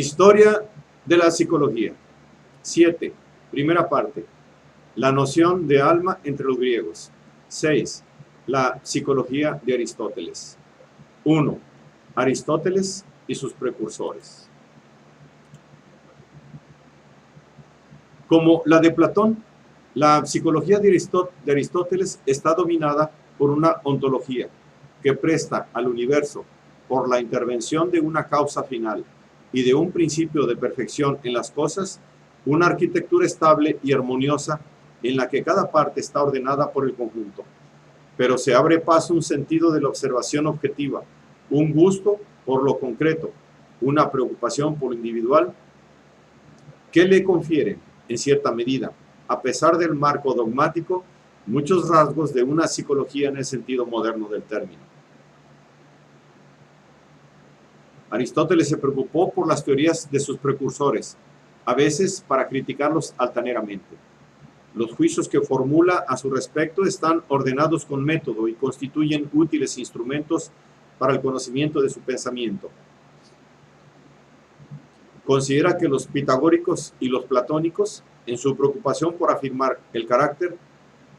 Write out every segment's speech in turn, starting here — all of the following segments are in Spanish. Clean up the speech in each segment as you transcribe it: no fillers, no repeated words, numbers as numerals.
Historia de la psicología. 7. Primera parte. La noción de alma entre los griegos. 6. La psicología de Aristóteles. 1. Aristóteles y sus precursores. Como la de Platón, la psicología de Aristóteles está dominada por una ontología que presta al universo, por la intervención de una causa final y de un principio de perfección en las cosas, una arquitectura estable y armoniosa en la que cada parte está ordenada por el conjunto, pero se abre paso un sentido de la observación objetiva, un gusto por lo concreto, una preocupación por lo individual, que le confieren, en cierta medida, a pesar del marco dogmático, muchos rasgos de una psicología en el sentido moderno del término. Aristóteles se preocupó por las teorías de sus precursores, a veces para criticarlos altaneramente. Los juicios que formula a su respecto están ordenados con método y constituyen útiles instrumentos para el conocimiento de su pensamiento. Considera que los pitagóricos y los platónicos, en su preocupación por afirmar el carácter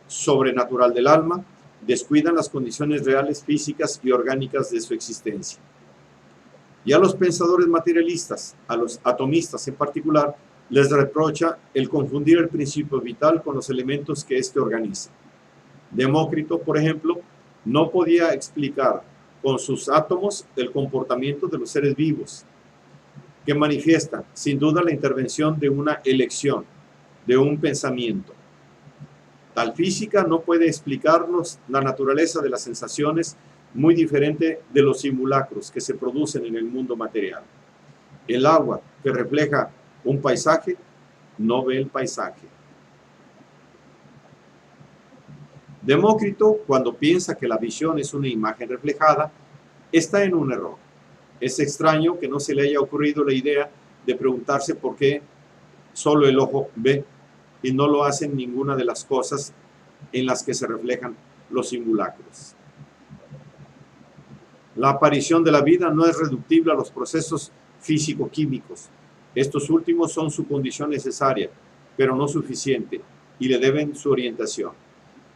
sobrenatural del alma, descuidan las condiciones reales, físicas y orgánicas de su existencia. Y a los pensadores materialistas, a los atomistas en particular, les reprocha el confundir el principio vital con los elementos que éste organiza. Demócrito, por ejemplo, no podía explicar con sus átomos el comportamiento de los seres vivos, que manifiesta, sin duda, la intervención de una elección, de un pensamiento. Tal física no puede explicarnos la naturaleza de las sensaciones, muy diferente de los simulacros que se producen en el mundo material. El agua que refleja un paisaje no ve el paisaje. Demócrito, cuando piensa que la visión es una imagen reflejada, está en un error. Es extraño que no se le haya ocurrido la idea de preguntarse por qué solo el ojo ve y no lo hacen ninguna de las cosas en las que se reflejan los simulacros. La aparición de la vida no es reductible a los procesos físico-químicos. Estos últimos son su condición necesaria, pero no suficiente, y le deben su orientación.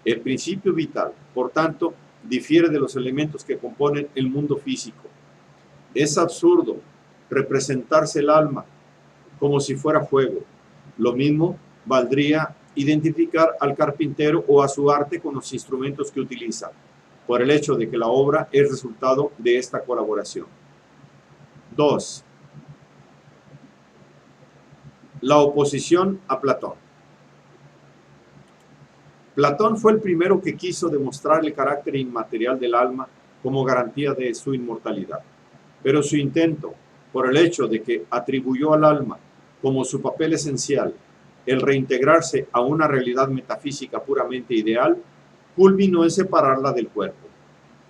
El principio vital, por tanto, difiere de los elementos que componen el mundo físico. Es absurdo representarse el alma como si fuera fuego. Lo mismo valdría identificar al carpintero o a su arte con los instrumentos que utiliza, por el hecho de que la obra es resultado de esta colaboración. 2. La oposición a Platón. Platón fue el primero que quiso demostrar el carácter inmaterial del alma como garantía de su inmortalidad, pero su intento, por el hecho de que atribuyó al alma como su papel esencial el reintegrarse a una realidad metafísica puramente ideal, culminó en separarla del cuerpo,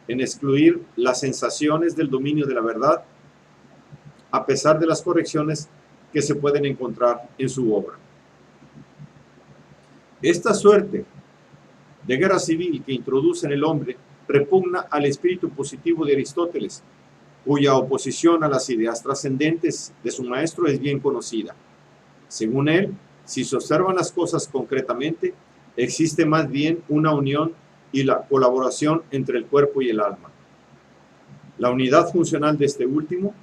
en excluir las sensaciones del dominio de la verdad, a pesar de las correcciones que se pueden encontrar en su obra. Esta suerte de guerra civil que introduce en el hombre repugna al espíritu positivo de Aristóteles, cuya oposición a las ideas trascendentes de su maestro es bien conocida. Según él, si se observan las cosas concretamente, existe más bien una unión y la colaboración entre el cuerpo y el alma. La unidad funcional de este último,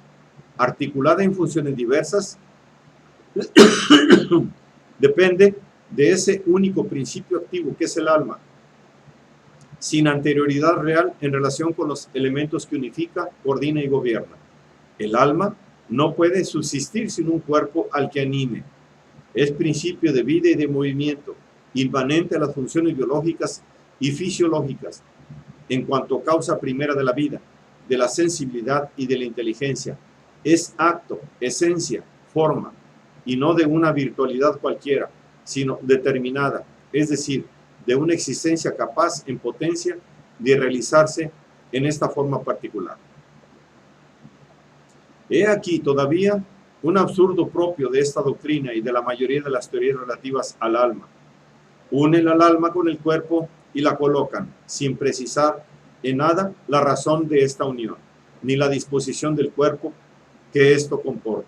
articulada en funciones diversas, depende de ese único principio activo que es el alma, sin anterioridad real en relación con los elementos que unifica, coordina y gobierna. El alma no puede subsistir sin un cuerpo al que anime. Es principio de vida y de movimiento, inmanente a las funciones biológicas y fisiológicas, en cuanto a causa primera de la vida, de la sensibilidad y de la inteligencia. Es acto, esencia, forma, y no de una virtualidad cualquiera, sino determinada, es decir, de una existencia capaz en potencia de realizarse en esta forma particular. He aquí todavía un absurdo propio de esta doctrina y de la mayoría de las teorías relativas al alma. Unen al alma con el cuerpo y la colocan, sin precisar en nada la razón de esta unión, ni la disposición del cuerpo que esto comporta.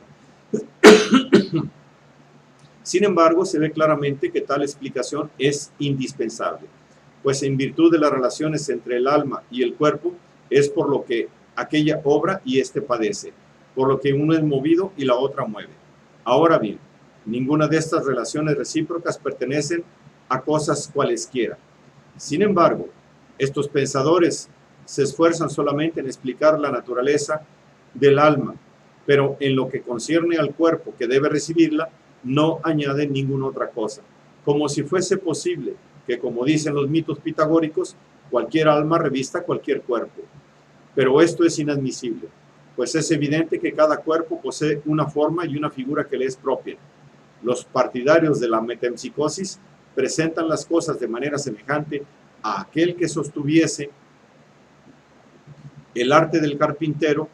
Sin embargo, se ve claramente que tal explicación es indispensable, pues en virtud de las relaciones entre el alma y el cuerpo, es por lo que aquella obra y éste padece, por lo que uno es movido y la otra mueve. Ahora bien, ninguna de estas relaciones recíprocas pertenecen a cosas cualesquiera. Sin embargo, estos pensadores se esfuerzan solamente en explicar la naturaleza del alma, pero en lo que concierne al cuerpo que debe recibirla, no añaden ninguna otra cosa, como si fuese posible que, como dicen los mitos pitagóricos, cualquier alma revista cualquier cuerpo. Pero esto es inadmisible, pues es evidente que cada cuerpo posee una forma y una figura que le es propia. Los partidarios de la metempsicosis presentan las cosas de manera semejante a aquel que sostuviese el arte del carpintero,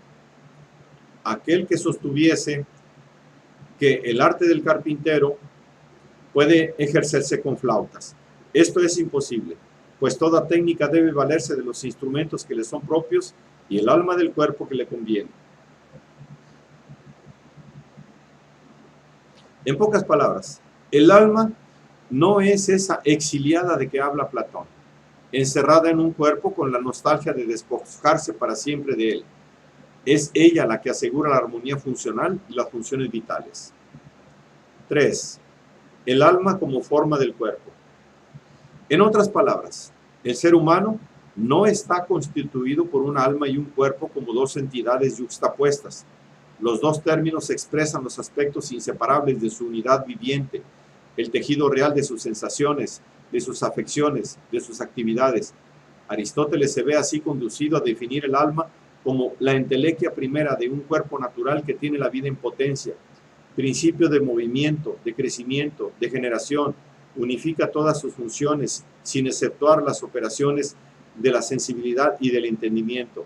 que el arte del carpintero puede ejercerse con flautas. Esto es imposible, pues toda técnica debe valerse de los instrumentos que le son propios y el alma del cuerpo que le conviene. En pocas palabras, el alma no es esa exiliada de que habla Platón, encerrada en un cuerpo con la nostalgia de despojarse para siempre de él. Es ella la que asegura la armonía funcional y las funciones vitales. 3. El alma como forma del cuerpo. En otras palabras, el ser humano no está constituido por un alma y un cuerpo como dos entidades yuxtapuestas. Los dos términos expresan los aspectos inseparables de su unidad viviente, el tejido real de sus sensaciones, de sus afecciones, de sus actividades. Aristóteles se ve así conducido a definir el alma como la entelequia primera de un cuerpo natural que tiene la vida en potencia, principio de movimiento, de crecimiento, de generación, unifica todas sus funciones sin exceptuar las operaciones de la sensibilidad y del entendimiento.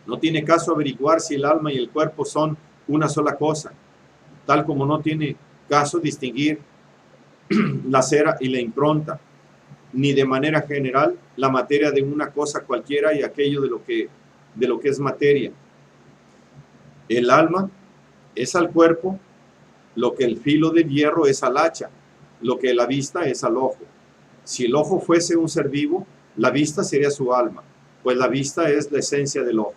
No tiene caso averiguar si el alma y el cuerpo son una sola cosa, tal como no tiene caso distinguir la cera y la impronta, ni de manera general la materia de una cosa cualquiera y aquello de lo que es materia. El alma es al cuerpo lo que el filo del hierro es al hacha, lo que la vista es al ojo. Si el ojo fuese un ser vivo, la vista sería su alma, pues la vista es la esencia del ojo.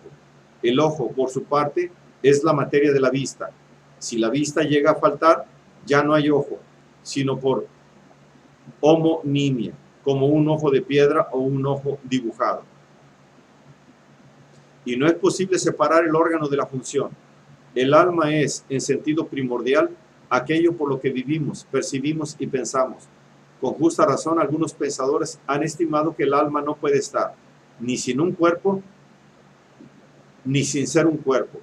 El ojo, por su parte, es la materia de la vista. Si la vista llega a faltar, ya no hay ojo, sino por homonimia, como un ojo de piedra o un ojo dibujado. Y no es posible separar el órgano de la función. El alma es, en sentido primordial, aquello por lo que vivimos, percibimos y pensamos. Con justa razón, algunos pensadores han estimado que el alma no puede estar ni sin un cuerpo, ni sin ser un cuerpo,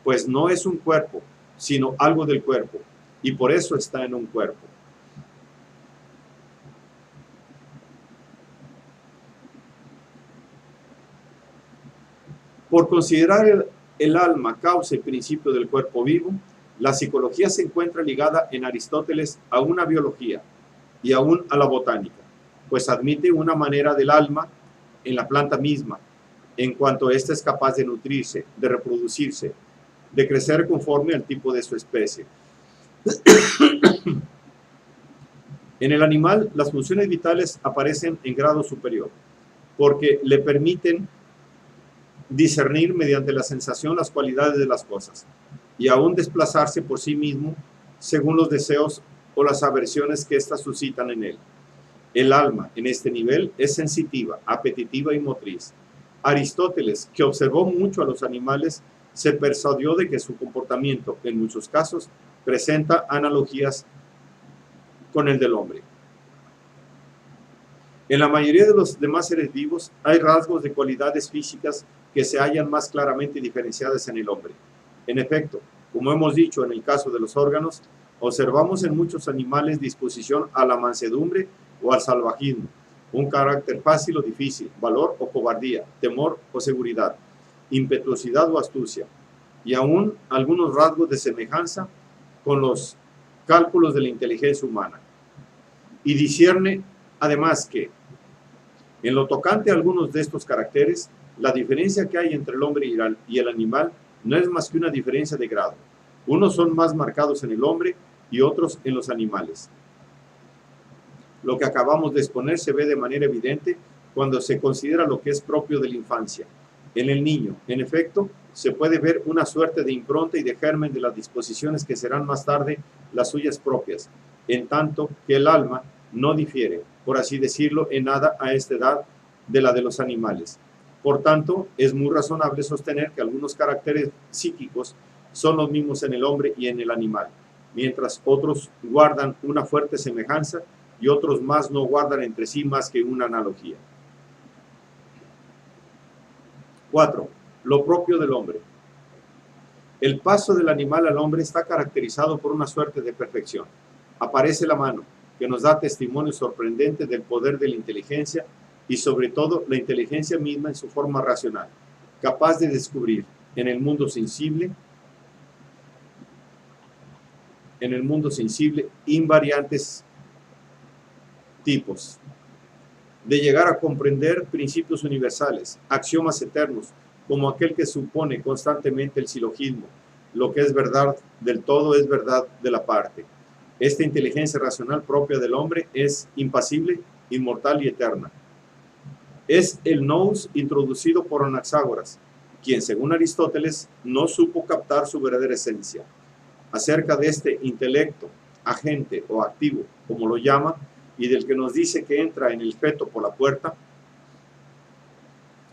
pues no es un cuerpo, sino algo del cuerpo, y por eso está en un cuerpo. Por considerar el alma causa y principio del cuerpo vivo, la psicología se encuentra ligada en Aristóteles a una biología y aún a la botánica, pues admite una manera del alma en la planta misma, en cuanto ésta es capaz de nutrirse, de reproducirse, de crecer conforme al tipo de su especie. En el animal, las funciones vitales aparecen en grado superior, porque le permiten discernir mediante la sensación las cualidades de las cosas y aún desplazarse por sí mismo según los deseos o las aversiones que éstas suscitan en él. El alma, en este nivel, es sensitiva, apetitiva y motriz. Aristóteles, que observó mucho a los animales, se persuadió de que su comportamiento, en muchos casos, presenta analogías con el del hombre. En la mayoría de los demás seres vivos hay rasgos de cualidades físicas que se hallan más claramente diferenciadas en el hombre. En efecto, como hemos dicho en el caso de los órganos, observamos en muchos animales disposición a la mansedumbre o al salvajismo, un carácter fácil o difícil, valor o cobardía, temor o seguridad, impetuosidad o astucia, y aún algunos rasgos de semejanza con los cálculos de la inteligencia humana. Y discierne además que, en lo tocante a algunos de estos caracteres, la diferencia que hay entre el hombre y el animal no es más que una diferencia de grado. Unos son más marcados en el hombre y otros en los animales. Lo que acabamos de exponer se ve de manera evidente cuando se considera lo que es propio de la infancia. En el niño, en efecto, se puede ver una suerte de impronta y de germen de las disposiciones que serán más tarde las suyas propias, en tanto que el alma no difiere, por así decirlo, en nada a esta edad de la de los animales. Por tanto, es muy razonable sostener que algunos caracteres psíquicos son los mismos en el hombre y en el animal, mientras otros guardan una fuerte semejanza y otros más no guardan entre sí más que una analogía. 4. Lo propio del hombre. El paso del animal al hombre está caracterizado por una suerte de perfección. Aparece la mano, que nos da testimonio sorprendente del poder de la inteligencia y sobre todo la inteligencia misma en su forma racional, capaz de descubrir en el mundo sensible invariantes tipos, de llegar a comprender principios universales, axiomas eternos, como aquel que supone constantemente el silogismo: lo que es verdad del todo es verdad de la parte. Esta inteligencia racional propia del hombre es impasible, inmortal y eterna. Es el nous introducido por Anaxágoras, quien, según Aristóteles, no supo captar su verdadera esencia. Acerca de este intelecto, agente o activo, como lo llama, y del que nos dice que entra en el feto por la puerta,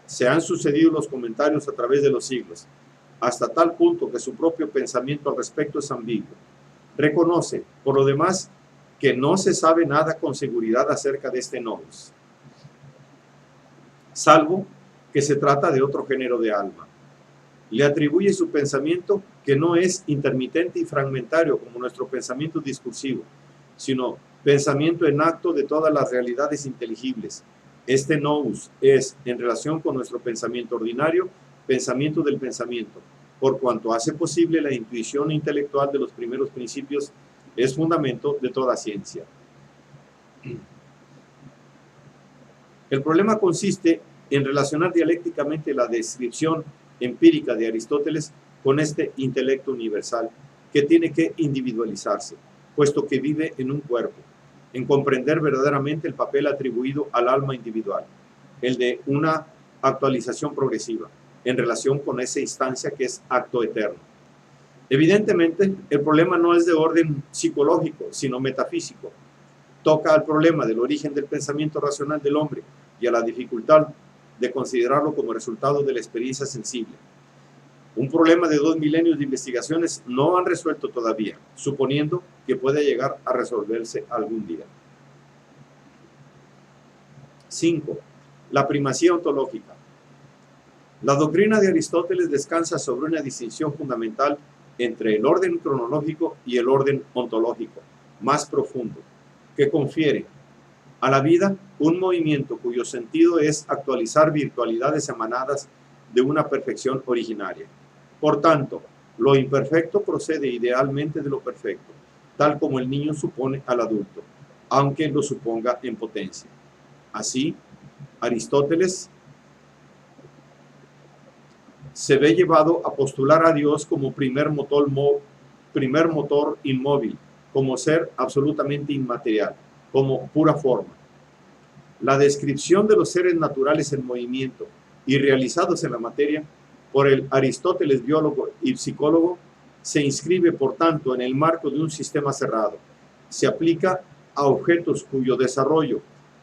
se han sucedido los comentarios a través de los siglos, hasta tal punto que su propio pensamiento al respecto es ambiguo. Reconoce, por lo demás, que no se sabe nada con seguridad acerca de este nous, salvo que se trata de otro género de alma. Le atribuye su pensamiento, que no es intermitente y fragmentario como nuestro pensamiento discursivo, sino pensamiento en acto de todas las realidades inteligibles. Este nous es, en relación con nuestro pensamiento ordinario, pensamiento del pensamiento, por cuanto hace posible la intuición intelectual de los primeros principios, es fundamento de toda ciencia. El problema consiste en relacionar dialécticamente la descripción empírica de Aristóteles con este intelecto universal, que tiene que individualizarse, puesto que vive en un cuerpo, en comprender verdaderamente el papel atribuido al alma individual, el de una actualización progresiva, en relación con esa instancia que es acto eterno. Evidentemente, el problema no es de orden psicológico, sino metafísico. Toca al problema del origen del pensamiento racional del hombre y a la dificultad de considerarlo como resultado de la experiencia sensible. Un problema de 2 milenios de investigaciones no han resuelto todavía, suponiendo que puede llegar a resolverse algún día. 5. La primacía ontológica. La doctrina de Aristóteles descansa sobre una distinción fundamental entre el orden cronológico y el orden ontológico, más profundo, que confiere a la vida un movimiento cuyo sentido es actualizar virtualidades emanadas de una perfección originaria. Por tanto, lo imperfecto procede idealmente de lo perfecto, tal como el niño supone al adulto, aunque lo suponga en potencia. Así, Aristóteles se ve llevado a postular a Dios como primer motor inmóvil, como ser absolutamente inmaterial, como pura forma. La descripción de los seres naturales en movimiento y realizados en la materia por el Aristóteles biólogo y psicólogo se inscribe, por tanto, en el marco de un sistema cerrado. Se aplica a objetos cuyo desarrollo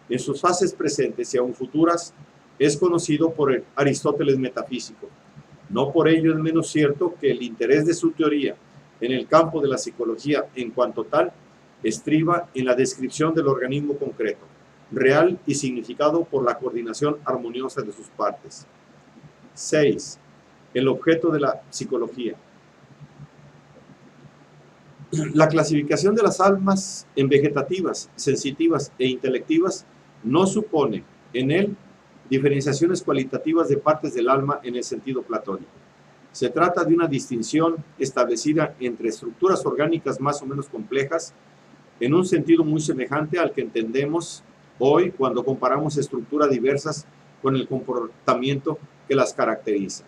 en sus fases presentes y aún futuras es conocido por el Aristóteles metafísico. No por ello es menos cierto que el interés de su teoría en el campo de la psicología en cuanto tal estriba en la descripción del organismo concreto, real y significado por la coordinación armoniosa de sus partes. 6. El objeto de la psicología. La clasificación de las almas en vegetativas, sensitivas e intelectivas no supone en él diferenciaciones cualitativas de partes del alma en el sentido platónico. Se trata de una distinción establecida entre estructuras orgánicas más o menos complejas, en un sentido muy semejante al que entendemos hoy cuando comparamos estructuras diversas con el comportamiento que las caracteriza.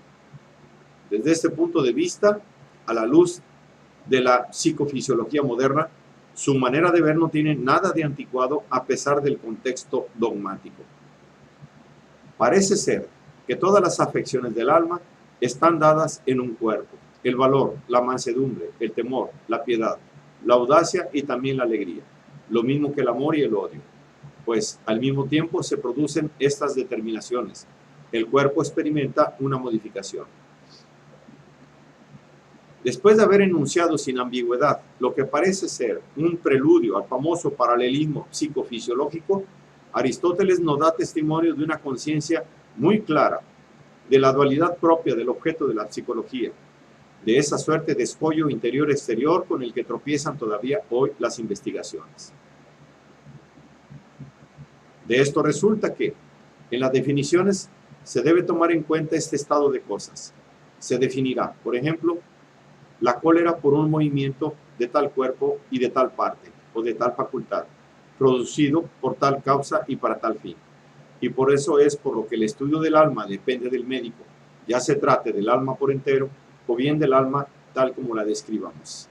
Desde este punto de vista, a la luz de la psicofisiología moderna, su manera de ver no tiene nada de anticuado a pesar del contexto dogmático. Parece ser que todas las afecciones del alma están dadas en un cuerpo: el valor, la mansedumbre, el temor, la piedad, la audacia y también la alegría, lo mismo que el amor y el odio, pues al mismo tiempo se producen estas determinaciones. El cuerpo experimenta una modificación. Después de haber enunciado sin ambigüedad lo que parece ser un preludio al famoso paralelismo psicofisiológico, Aristóteles nos da testimonio de una conciencia muy clara de la dualidad propia del objeto de la psicología, de esa suerte de escollo interior-exterior con el que tropiezan todavía hoy las investigaciones. De esto resulta que, en las definiciones, se debe tomar en cuenta este estado de cosas. Se definirá, por ejemplo, la cólera por un movimiento de tal cuerpo y de tal parte, o de tal facultad, producido por tal causa y para tal fin. Y por eso es por lo que el estudio del alma depende del médico, ya se trate del alma por entero, o bien del alma tal como la describimos.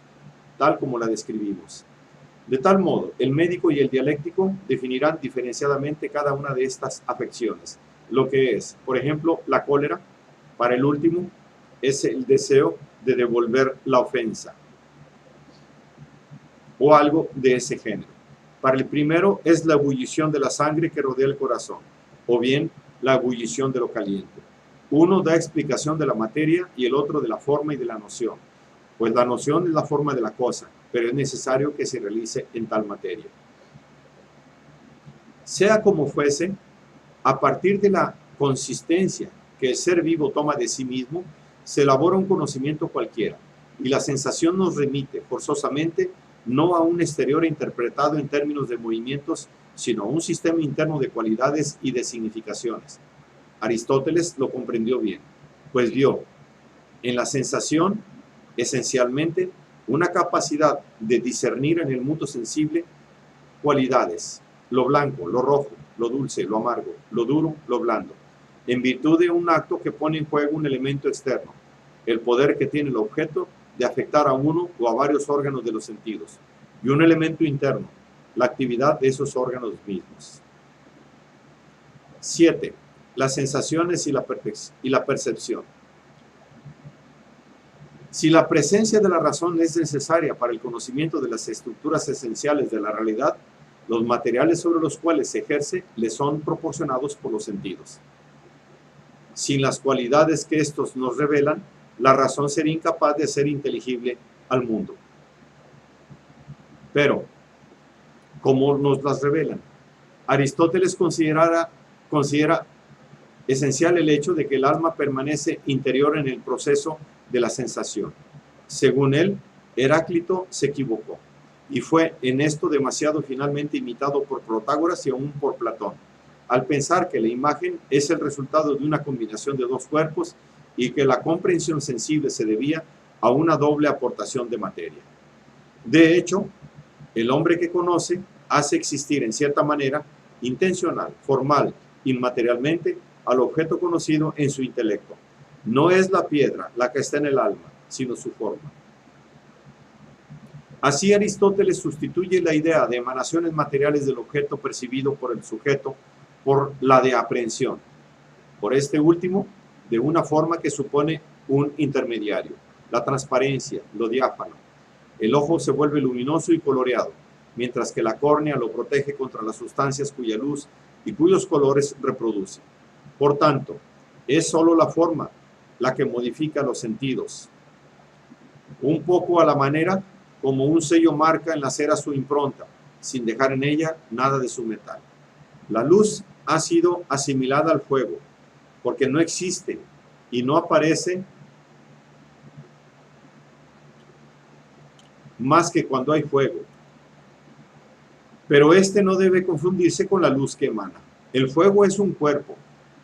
De tal modo, el médico y el dialéctico definirán diferenciadamente cada una de estas afecciones. Lo que es, por ejemplo, la cólera, para el último, es el deseo de devolver la ofensa, o algo de ese género. Para el primero es la ebullición de la sangre que rodea el corazón, o bien la ebullición de lo caliente. Uno da explicación de la materia y el otro de la forma y de la noción, pues la noción es la forma de la cosa, pero es necesario que se realice en tal materia. Sea como fuese, a partir de la consistencia que el ser vivo toma de sí mismo, se elabora un conocimiento cualquiera, y la sensación nos remite forzosamente no a un exterior interpretado en términos de movimientos, sino a un sistema interno de cualidades y de significaciones. Aristóteles lo comprendió bien, pues vio en la sensación esencialmente una capacidad de discernir en el mundo sensible cualidades: lo blanco, lo rojo, lo dulce, lo amargo, lo duro, lo blando, en virtud de un acto que pone en juego un elemento externo, el poder que tiene el objeto de afectar a uno o a varios órganos de los sentidos, y un elemento interno, la actividad de esos órganos mismos. 7. Las sensaciones y la percepción. Si la presencia de la razón es necesaria para el conocimiento de las estructuras esenciales de la realidad, los materiales sobre los cuales se ejerce le son proporcionados por los sentidos. Sin las cualidades que estos nos revelan, la razón sería incapaz de ser inteligible al mundo. Pero, ¿cómo nos las revelan? Aristóteles considera esencial el hecho de que el alma permanece interior en el proceso de la sensación. Según él, Heráclito se equivocó, y fue en esto demasiado finalmente imitado por Protágoras y aún por Platón, al pensar que la imagen es el resultado de una combinación de dos cuerpos y que la comprensión sensible se debía a una doble aportación de materia. De hecho, el hombre que conoce hace existir en cierta manera, intencional, formal, inmaterialmente, al objeto conocido en su intelecto. No es la piedra la que está en el alma, sino su forma. Así Aristóteles sustituye la idea de emanaciones materiales del objeto percibido por el sujeto por la de aprehensión, por este último, de una forma que supone un intermediario, la transparencia, lo diáfano. El ojo se vuelve luminoso y coloreado, mientras que la córnea lo protege contra las sustancias cuya luz y cuyos colores reproduce. Por tanto, es solo la forma la que modifica los sentidos, un poco a la manera como un sello marca en la cera su impronta, sin dejar en ella nada de su metal. La luz ha sido asimilada al fuego, porque no existe y no aparece más que cuando hay fuego. Pero este no debe confundirse con la luz que emana. El fuego es un cuerpo.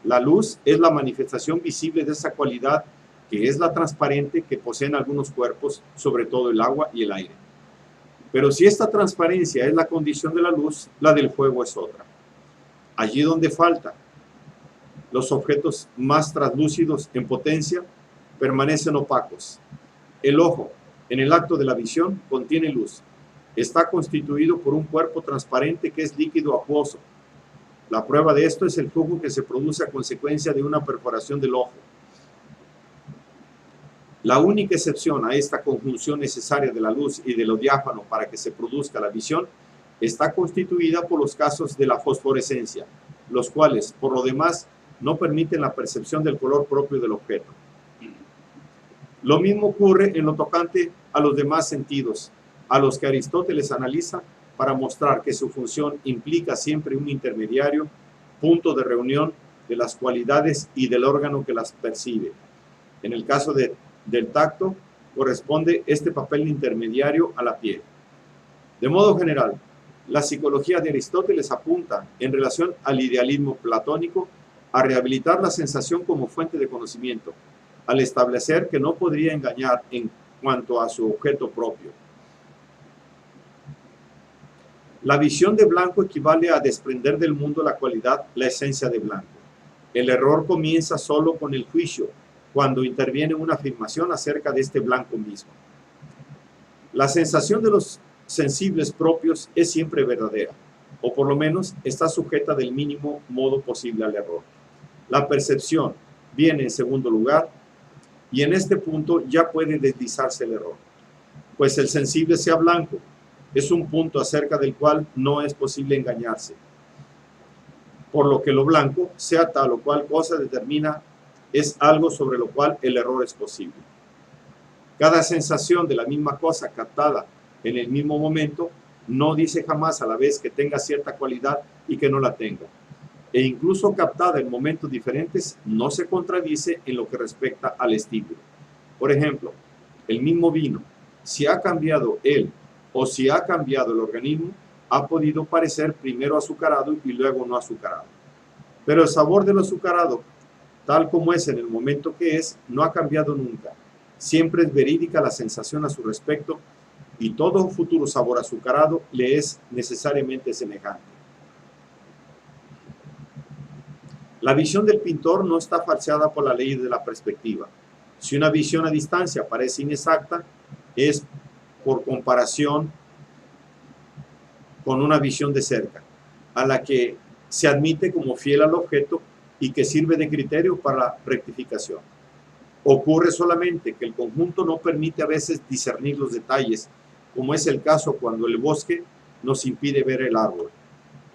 La luz es la manifestación visible de esa cualidad que es la transparente que poseen algunos cuerpos, sobre todo el agua y el aire. Pero si esta transparencia es la condición de la luz, la del fuego es otra. Allí donde falta, los objetos más translúcidos en potencia permanecen opacos. El ojo, en el acto de la visión, contiene luz. Está constituido por un cuerpo transparente que es líquido acuoso. La prueba de esto es el flujo que se produce a consecuencia de una perforación del ojo. La única excepción a esta conjunción necesaria de la luz y de lo diáfano para que se produzca la visión está constituida por los casos de la fosforescencia, los cuales, por lo demás, no permiten la percepción del color propio del objeto. Lo mismo ocurre en lo tocante a los demás sentidos, a los que Aristóteles analiza para mostrar que su función implica siempre un intermediario, punto de reunión de las cualidades y del órgano que las percibe. En el caso del tacto, corresponde este papel intermediario a la piel. De modo general, la psicología de Aristóteles apunta, en relación al idealismo platónico, a rehabilitar la sensación como fuente de conocimiento, al establecer que no podría engañar en cuanto a su objeto propio. La visión de blanco equivale a desprender del mundo la cualidad, la esencia de blanco. El error comienza solo con el juicio, cuando interviene una afirmación acerca de este blanco mismo. La sensación de los sensibles propios es siempre verdadera, o por lo menos está sujeta del mínimo modo posible al error. La percepción viene en segundo lugar, y en este punto ya puede deslizarse el error, pues el sensible sea blanco, es un punto acerca del cual no es posible engañarse, por lo que lo blanco, sea tal o cual cosa determina, es algo sobre lo cual el error es posible. Cada sensación de la misma cosa captada en el mismo momento no dice jamás a la vez que tenga cierta cualidad y que no la tenga, e incluso captada en momentos diferentes no se contradice en lo que respecta al estímulo. Por ejemplo, el mismo vino, si ha cambiado él o si ha cambiado el organismo, ha podido parecer primero azucarado y luego no azucarado. Pero el sabor de lo azucarado, tal como es en el momento que es, no ha cambiado nunca. Siempre es verídica la sensación a su respecto y todo futuro sabor azucarado le es necesariamente semejante. La visión del pintor no está falseada por la ley de la perspectiva. Si una visión a distancia parece inexacta, es por comparación con una visión de cerca, a la que se admite como fiel al objeto y que sirve de criterio para la rectificación. Ocurre solamente que el conjunto no permite a veces discernir los detalles, como es el caso cuando el bosque nos impide ver el árbol.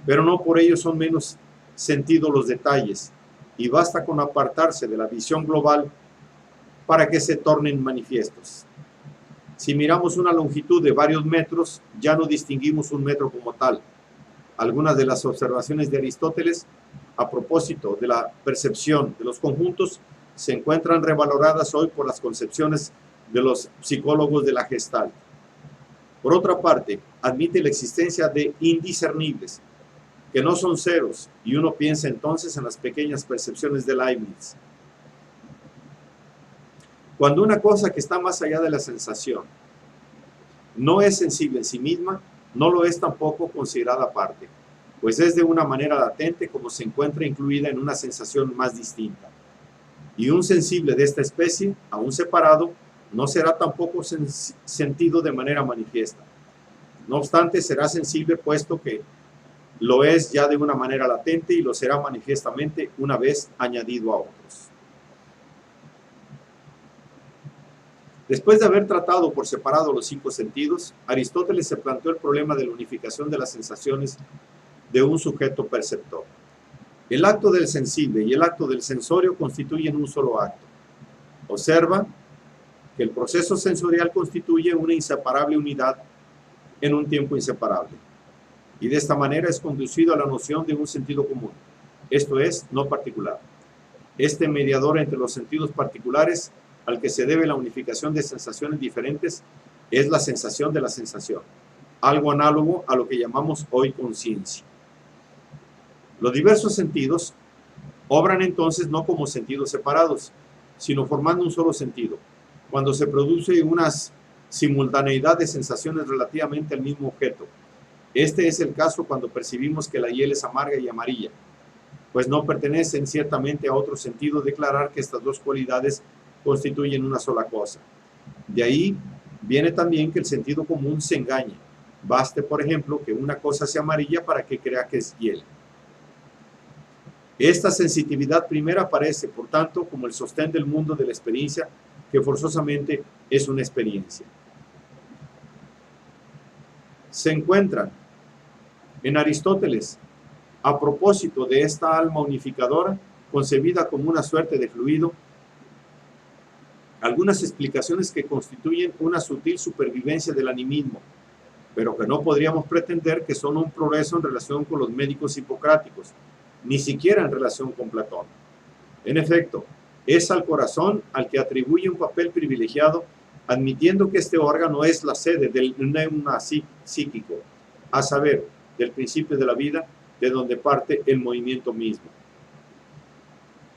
Pero no por ello son menos sentidos los detalles, y basta con apartarse de la visión global para que se tornen manifiestos. Si miramos una longitud de varios metros, ya no distinguimos un metro como tal. Algunas de las observaciones de Aristóteles a propósito de la percepción de los conjuntos se encuentran revaloradas hoy por las concepciones de los psicólogos de la Gestalt. Por otra parte, admite la existencia de indiscernibles, que no son ceros, y uno piensa entonces en las pequeñas percepciones de Leibniz. Cuando una cosa que está más allá de la sensación no es sensible en sí misma, no lo es tampoco considerada aparte, pues es de una manera latente como se encuentra incluida en una sensación más distinta. Y un sensible de esta especie, aún separado, no será tampoco sentido de manera manifiesta. No obstante, será sensible puesto que lo es ya de una manera latente y lo será manifiestamente una vez añadido a otros. Después de haber tratado por separado los 5 sentidos, Aristóteles se planteó el problema de la unificación de las sensaciones de un sujeto perceptor. El acto del sensible y el acto del sensorio constituyen un solo acto. Observa que el proceso sensorial constituye una inseparable unidad en un tiempo inseparable, y de esta manera es conducido a la noción de un sentido común, esto es, no particular. Este mediador entre los sentidos particulares al que se debe la unificación de sensaciones diferentes es la sensación de la sensación, algo análogo a lo que llamamos hoy conciencia. Los diversos sentidos obran entonces no como sentidos separados, sino formando un solo sentido, cuando se produce una simultaneidad de sensaciones relativamente al mismo objeto. Este es el caso cuando percibimos que la hiel es amarga y amarilla, pues no pertenecen ciertamente a otro sentido declarar que estas dos cualidades constituyen una sola cosa. De ahí Viene también que el sentido común se engañe. Baste, por ejemplo, que una cosa sea amarilla para que crea que es hielo. Esta sensitividad primera aparece, por tanto, como el sostén del mundo de la experiencia, que forzosamente es una experiencia. Se encuentran en Aristóteles, a propósito de esta alma unificadora, concebida como una suerte de fluido, algunas explicaciones que constituyen una sutil supervivencia del animismo, pero que no podríamos pretender que son un progreso en relación con los médicos hipocráticos, ni siquiera en relación con Platón. En efecto, es al corazón al que atribuye un papel privilegiado, admitiendo que este órgano es la sede del neuma psíquico, a saber, del principio de la vida, de donde parte el movimiento mismo.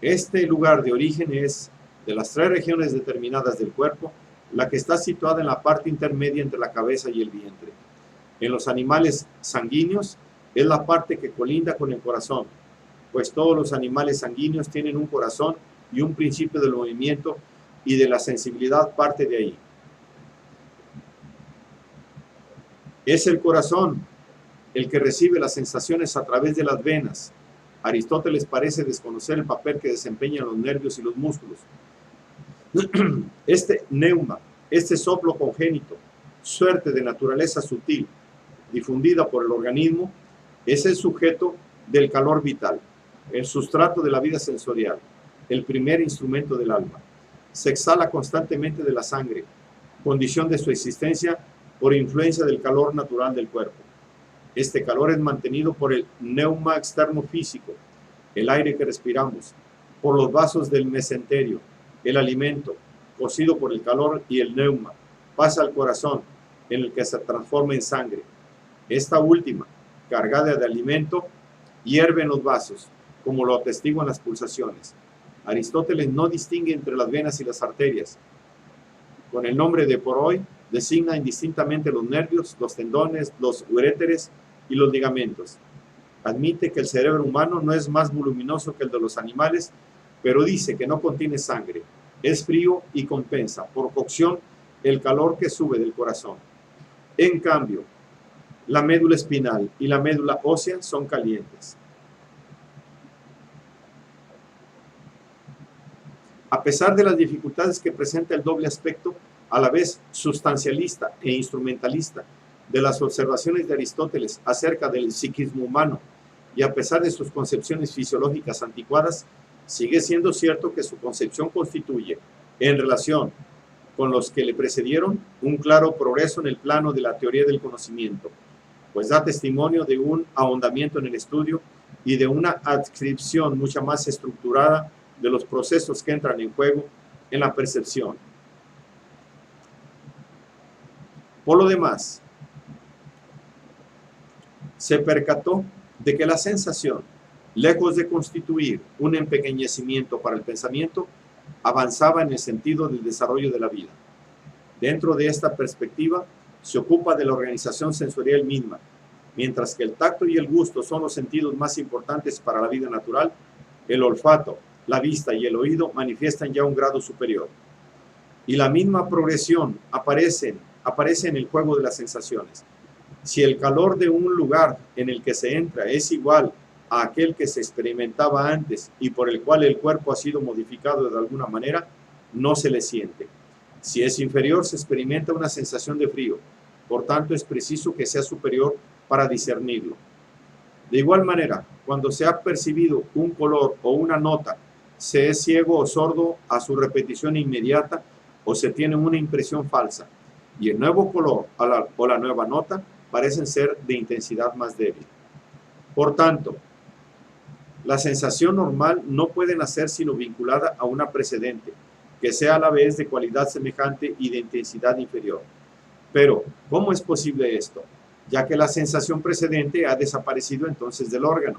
Este lugar de origen es, de las tres regiones determinadas del cuerpo, la que está situada en la parte intermedia entre la cabeza y el vientre. En los animales sanguíneos es la parte que colinda con el corazón, pues todos los animales sanguíneos tienen un corazón y un principio del movimiento, y de la sensibilidad parte de ahí. Es el corazón el que recibe las sensaciones a través de las venas. Aristóteles parece desconocer el papel que desempeñan los nervios y los músculos. Este neuma, este soplo congénito, suerte de naturaleza sutil, difundida por el organismo, es el sujeto del calor vital, el sustrato de la vida sensorial, el primer instrumento del alma. Se exhala constantemente de la sangre, condición de su existencia por influencia del calor natural del cuerpo. Este calor es mantenido por el neuma externo físico, el aire que respiramos, por los vasos del mesenterio, el alimento, cocido por el calor, y el neuma pasa al corazón, en el que se transforma en sangre. Esta última, cargada de alimento, hierve en los vasos, como lo atestiguan las pulsaciones. Aristóteles no distingue entre las venas y las arterias. Con el nombre de poroi designa indistintamente los nervios, los tendones, los uréteres y los ligamentos. Admite que el cerebro humano no es más voluminoso que el de los animales, pero dice que no contiene sangre, es frío y compensa, por cocción, el calor que sube del corazón. En cambio, la médula espinal y la médula ósea son calientes. A pesar de las dificultades que presenta el doble aspecto, a la vez sustancialista e instrumentalista, de las observaciones de Aristóteles acerca del psiquismo humano, y a pesar de sus concepciones fisiológicas anticuadas, sigue siendo cierto que su concepción constituye, en relación con los que le precedieron, un claro progreso en el plano de la teoría del conocimiento, pues da testimonio de un ahondamiento en el estudio y de una adscripción mucho más estructurada de los procesos que entran en juego en la percepción. Por lo demás, se percató de que la sensación, lejos de constituir un empequeñecimiento para el pensamiento, avanzaba en el sentido del desarrollo de la vida. Dentro de esta perspectiva, se ocupa de la organización sensorial misma. Mientras que el tacto y el gusto son los sentidos más importantes para la vida natural, el olfato, la vista y el oído manifiestan ya un grado superior. Y la misma progresión aparece en el juego de las sensaciones. Si el calor de un lugar en el que se entra es igual a aquel que se experimentaba antes y por el cual el cuerpo ha sido modificado de alguna manera, no se le siente. Si es inferior, se experimenta una sensación de frío. Por tanto, es preciso que sea superior para discernirlo. De igual manera, cuando se ha percibido un color o una nota, se es ciego o sordo a su repetición inmediata o se tiene una impresión falsa, y el nuevo color o la nueva nota parecen ser de intensidad más débil. Por tanto, la sensación normal no puede nacer sino vinculada a una precedente, que sea a la vez de cualidad semejante y de intensidad inferior. Pero, ¿cómo es posible esto? Ya que la sensación precedente ha desaparecido entonces del órgano.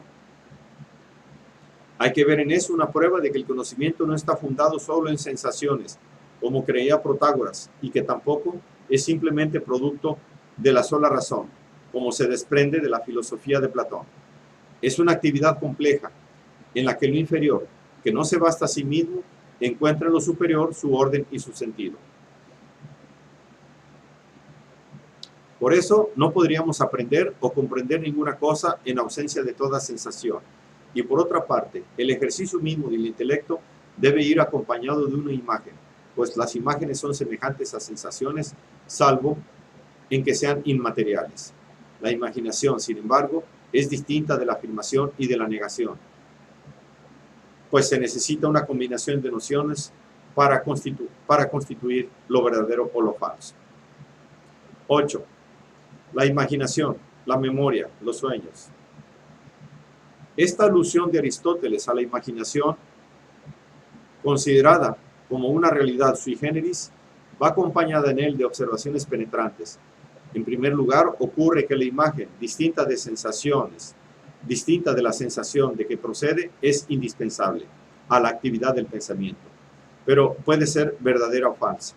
Hay que ver en eso una prueba de que el conocimiento no está fundado solo en sensaciones, como creía Protágoras, y que tampoco es simplemente producto de la sola razón, como se desprende de la filosofía de Platón. Es una actividad compleja, en la que lo inferior, que no se basta a sí mismo, encuentra en lo superior su orden y su sentido. Por eso no podríamos aprender o comprender ninguna cosa en ausencia de toda sensación. Y por otra parte, el ejercicio mismo del intelecto debe ir acompañado de una imagen, pues las imágenes son semejantes a sensaciones, salvo en que sean inmateriales. La imaginación, sin embargo, es distinta de la afirmación y de la negación, pues se necesita una combinación de nociones para constituir lo verdadero o lo falso. 8. La imaginación, la memoria, los sueños. Esta alusión de Aristóteles a la imaginación, considerada como una realidad sui generis, va acompañada en él de observaciones penetrantes. En primer lugar, ocurre que la imagen, distinta de la sensación de que procede, es indispensable a la actividad del pensamiento, pero puede ser verdadera o falsa.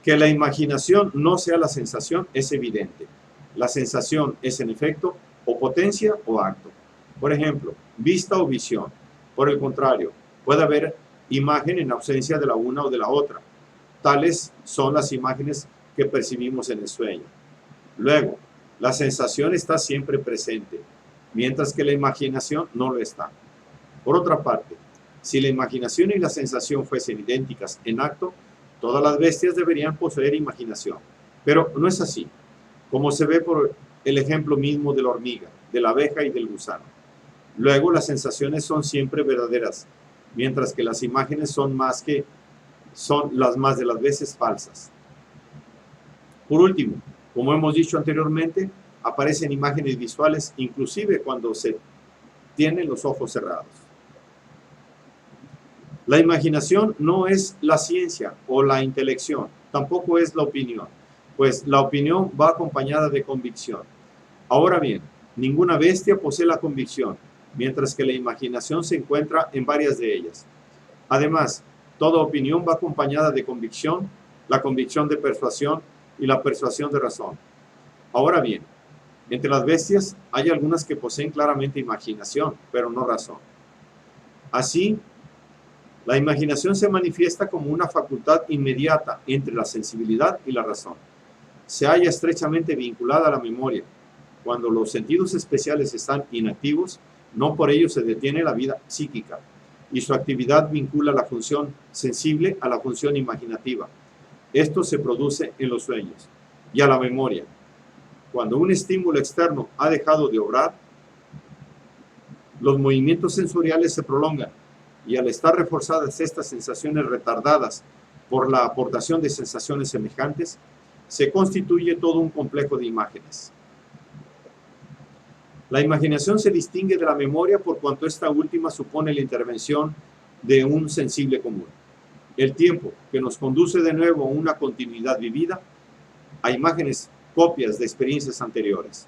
Que la imaginación no sea la sensación es evidente. La sensación es en efecto o potencia o acto. Por ejemplo, vista o visión. Por el contrario, puede haber imagen en ausencia de la una o de la otra. Tales son las imágenes que percibimos en el sueño. Luego, la sensación está siempre presente, mientras que la imaginación no lo está. Por otra parte, si la imaginación y la sensación fuesen idénticas en acto, todas las bestias deberían poseer imaginación. Pero no es así, como se ve por el ejemplo mismo de la hormiga, de la abeja y del gusano. Luego, las sensaciones son siempre verdaderas, mientras que las imágenes son las más de las veces falsas. Por último, como hemos dicho anteriormente, aparecen imágenes visuales inclusive cuando se tienen los ojos cerrados. La imaginación no es la ciencia o la intelección, tampoco es la opinión, pues la opinión va acompañada de convicción. Ahora bien, ninguna bestia posee la convicción, mientras que la imaginación se encuentra en varias de ellas. Además, toda opinión va acompañada de convicción, la convicción de persuasión y la persuasión de razón. Ahora bien, entre las bestias hay algunas que poseen claramente imaginación, pero no razón. Así, la imaginación se manifiesta como una facultad inmediata entre la sensibilidad y la razón. Se halla estrechamente vinculada a la memoria. Cuando los sentidos especiales están inactivos, no por ello se detiene la vida psíquica, y su actividad vincula la función sensible a la función imaginativa. Esto se produce en los sueños. Y a la memoria. Cuando un estímulo externo ha dejado de obrar, los movimientos sensoriales se prolongan, y al estar reforzadas estas sensaciones retardadas por la aportación de sensaciones semejantes, se constituye todo un complejo de imágenes. La imaginación se distingue de la memoria por cuanto esta última supone la intervención de un sensible común. El tiempo que nos conduce de nuevo a una continuidad vivida, a imágenes copias de experiencias anteriores.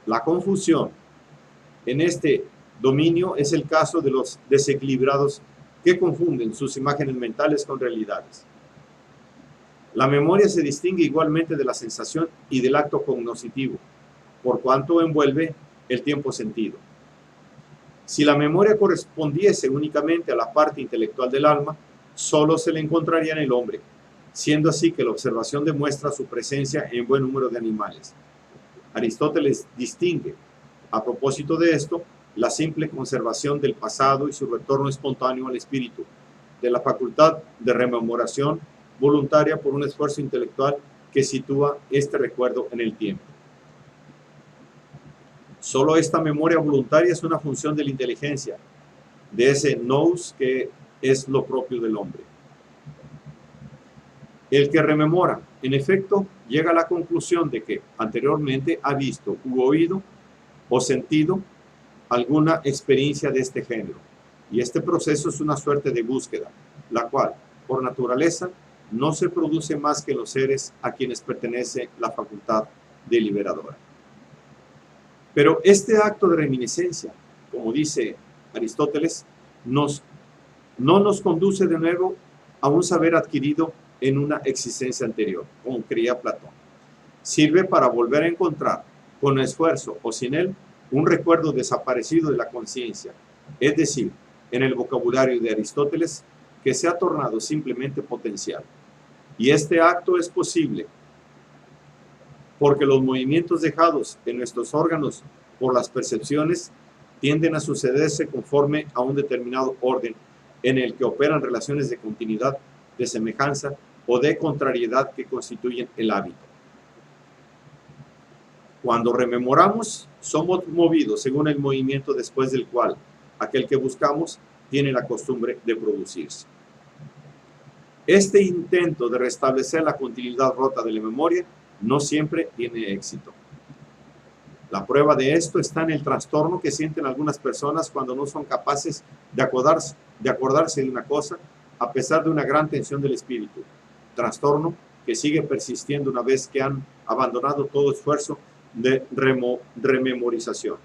La confusión en este dominio es el caso de los desequilibrados que confunden sus imágenes mentales con realidades. La memoria se distingue igualmente de la sensación y del acto cognoscitivo, por cuanto envuelve el tiempo sentido. Si la memoria correspondiese únicamente a la parte intelectual del alma, solo se le encontraría en el hombre, siendo así que la observación demuestra su presencia en buen número de animales. Aristóteles distingue, a propósito de esto, la simple conservación del pasado y su retorno espontáneo al espíritu, de la facultad de rememoración voluntaria por un esfuerzo intelectual que sitúa este recuerdo en el tiempo. Solo esta memoria voluntaria es una función de la inteligencia, de ese nous que es lo propio del hombre. El que rememora, en efecto, llega a la conclusión de que anteriormente ha visto u oído o sentido alguna experiencia de este género, y este proceso es una suerte de búsqueda, la cual, por naturaleza, no se produce más que en los seres a quienes pertenece la facultad deliberadora. Pero este acto de reminiscencia, como dice Aristóteles, no nos conduce de nuevo a un saber adquirido en una existencia anterior, como creía Platón. Sirve para volver a encontrar, con esfuerzo o sin él, un recuerdo desaparecido de la conciencia, es decir, en el vocabulario de Aristóteles, que se ha tornado simplemente potencial. Y este acto es posible porque los movimientos dejados en nuestros órganos por las percepciones tienden a sucederse conforme a un determinado orden en el que operan relaciones de continuidad, de semejanza o de contrariedad que constituyen el hábito. Cuando rememoramos, somos movidos según el movimiento después del cual aquel que buscamos tiene la costumbre de producirse. Este intento de restablecer la continuidad rota de la memoria no siempre tiene éxito. La prueba de esto está en el trastorno que sienten algunas personas cuando no son capaces de acordarse de una cosa a pesar de una gran tensión del espíritu. Trastorno que sigue persistiendo una vez que han abandonado todo esfuerzo de rememorización.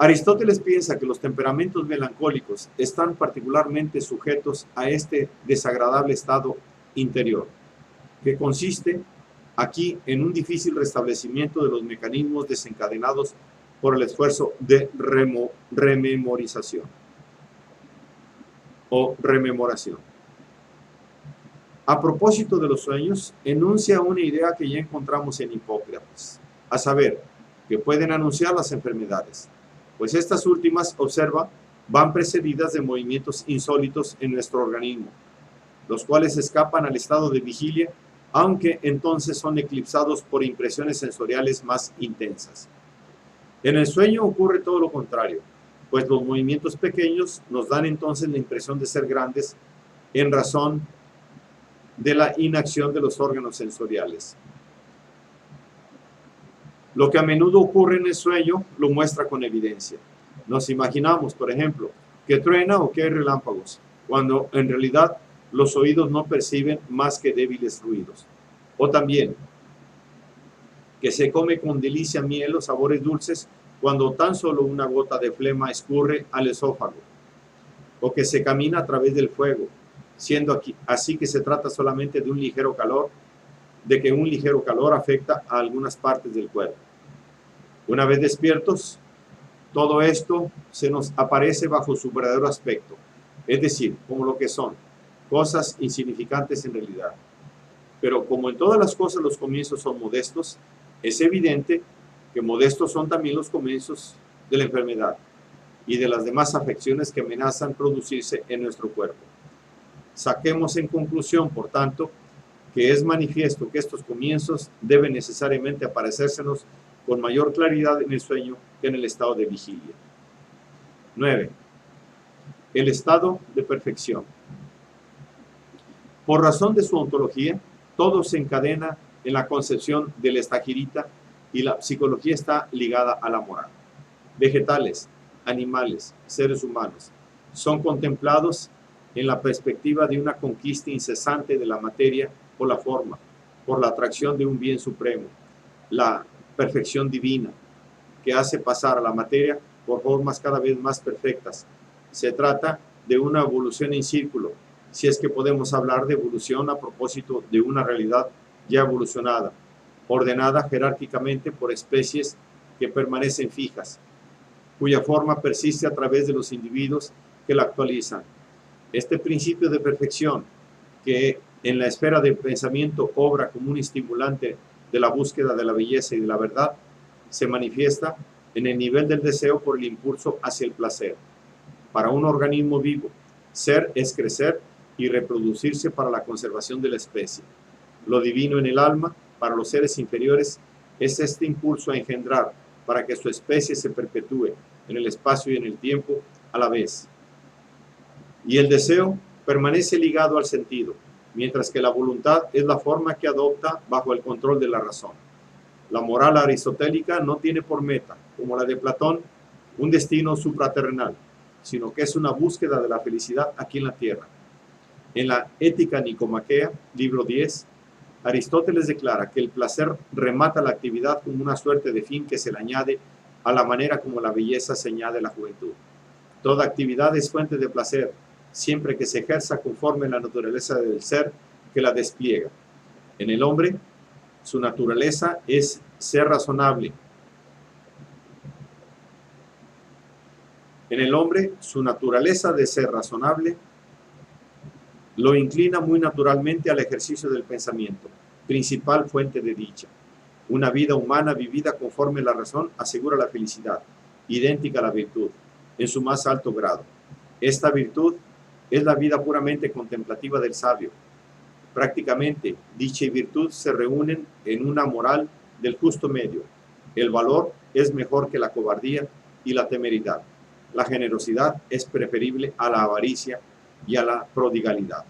Aristóteles piensa que los temperamentos melancólicos están particularmente sujetos a este desagradable estado interior, que consiste aquí en un difícil restablecimiento de los mecanismos desencadenados por el esfuerzo de rememorización o rememoración. A propósito de los sueños, enuncia una idea que ya encontramos en Hipócrates, a saber, que pueden anunciar las enfermedades, pues estas últimas, observa, van precedidas de movimientos insólitos en nuestro organismo, los cuales escapan al estado de vigilia, aunque entonces son eclipsados por impresiones sensoriales más intensas. En el sueño ocurre todo lo contrario, pues los movimientos pequeños nos dan entonces la impresión de ser grandes en razón de la inacción de los órganos sensoriales. Lo que a menudo ocurre en el sueño lo muestra con evidencia. Nos imaginamos, por ejemplo, que truena o que hay relámpagos, cuando en realidad los oídos no perciben más que débiles ruidos. O también que se come con delicia miel o sabores dulces cuando tan solo una gota de flema escurre al esófago. O que se camina a través del fuego, siendo así que se trata solamente de un ligero calor, de que un ligero calor afecta a algunas partes del cuerpo. Una vez despiertos, todo esto se nos aparece bajo su verdadero aspecto, es decir, como lo que son, cosas insignificantes en realidad. Pero como en todas las cosas los comienzos son modestos, es evidente que modestos son también los comienzos de la enfermedad y de las demás afecciones que amenazan producirse en nuestro cuerpo. Saquemos en conclusión, por tanto, que es manifiesto que estos comienzos deben necesariamente aparecérsenos con mayor claridad en el sueño que en el estado de vigilia. 9. El estado de perfección. Por razón de su ontología, todo se encadena en la concepción del estagirita y la psicología está ligada a la moral. Vegetales, animales, seres humanos son contemplados en la perspectiva de una conquista incesante de la materia por la forma, por la atracción de un bien supremo, la perfección divina, que hace pasar a la materia por formas cada vez más perfectas. Se trata de una evolución en círculo, si es que podemos hablar de evolución a propósito de una realidad ya evolucionada, ordenada jerárquicamente por especies que permanecen fijas, cuya forma persiste a través de los individuos que la actualizan. Este principio de perfección, que en la esfera del pensamiento obra como un estimulante de la búsqueda de la belleza y de la verdad, se manifiesta en el nivel del deseo por el impulso hacia el placer. Para un organismo vivo, ser es crecer y reproducirse para la conservación de la especie. Lo divino en el alma, para los seres inferiores, es este impulso a engendrar para que su especie se perpetúe en el espacio y en el tiempo a la vez. Y el deseo permanece ligado al sentido, mientras que la voluntad es la forma que adopta bajo el control de la razón. La moral aristotélica no tiene por meta, como la de Platón, un destino supraterrenal, sino que es una búsqueda de la felicidad aquí en la tierra. En la Ética Nicomaquea, libro 10, Aristóteles declara que el placer remata la actividad como una suerte de fin que se le añade a la manera como la belleza se añade a la juventud. Toda actividad es fuente de placer, siempre que se ejerza conforme a la naturaleza del ser que la despliega. En el hombre, su naturaleza es ser razonable. En el hombre, su naturaleza de ser razonable lo inclina muy naturalmente al ejercicio del pensamiento. principal fuente de dicha. Una vida humana vivida conforme la razón asegura la felicidad, idéntica a la virtud, en su más alto grado. Esta virtud es la vida puramente contemplativa del sabio. Prácticamente, dicha y virtud se reúnen en una moral del justo medio. El valor es mejor que la cobardía y la temeridad. La generosidad es preferible a la avaricia y a la prodigalidad.